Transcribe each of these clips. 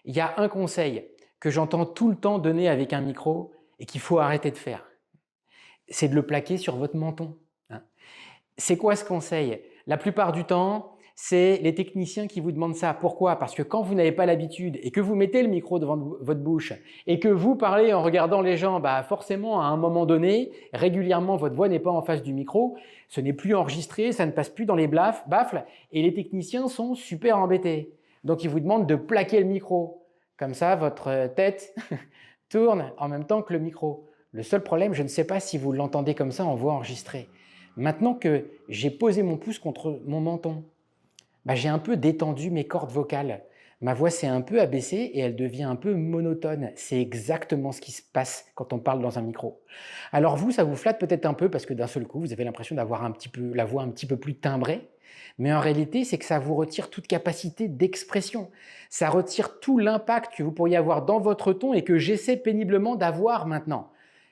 il y a un conseil que j'entends tout le temps donner avec un micro et qu'il faut arrêter de faire. C'est de le plaquer sur votre menton, hein. C'est quoi ce conseil? La plupart du temps, c'est les techniciens qui vous demandent ça. Pourquoi? Parce que quand vous n'avez pas l'habitude et que vous mettez le micro devant votre bouche et que vous parlez en regardant les gens, forcément à un moment donné, régulièrement votre voix n'est pas en face du micro, ce n'est plus enregistré, ça ne passe plus dans les baffles et les techniciens sont super embêtés. Donc ils vous demandent de plaquer le micro. Comme ça, votre tête tourne en même temps que le micro. Le seul problème, je ne sais pas si vous l'entendez comme ça en voix enregistrée. Maintenant que j'ai posé mon pouce contre mon menton, j'ai un peu détendu mes cordes vocales. Ma voix s'est un peu abaissée et elle devient un peu monotone. C'est exactement ce qui se passe quand on parle dans un micro. Alors vous, ça vous flatte peut-être un peu parce que d'un seul coup, vous avez l'impression d'avoir un petit peu la voix un petit peu plus timbrée. Mais en réalité, c'est que ça vous retire toute capacité d'expression. Ça retire tout l'impact que vous pourriez avoir dans votre ton et que j'essaie péniblement d'avoir maintenant.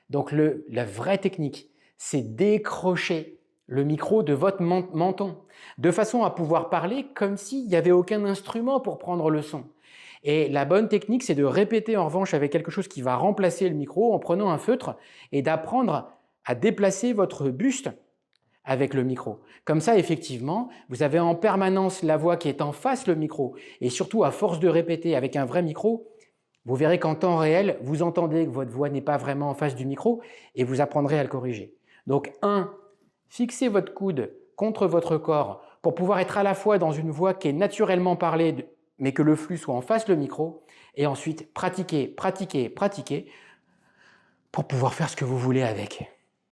Donc la vraie technique, c'est décrocher le micro de votre menton, de façon à pouvoir parler comme s'il n'y avait aucun instrument pour prendre le son. Et la bonne technique, c'est de répéter en revanche avec quelque chose qui va remplacer le micro en prenant un feutre et d'apprendre à déplacer votre buste avec le micro. Comme ça, effectivement, vous avez en permanence la voix qui est en face le micro. Et surtout, à force de répéter avec un vrai micro, vous verrez qu'en temps réel, vous entendez que votre voix n'est pas vraiment en face du micro et vous apprendrez à le corriger. Donc, fixez votre coude contre votre corps pour pouvoir être à la fois dans une voix qui est naturellement parlée, mais que le flux soit en face le micro. Et ensuite, pratiquez, pratiquez, pratiquez pour pouvoir faire ce que vous voulez avec.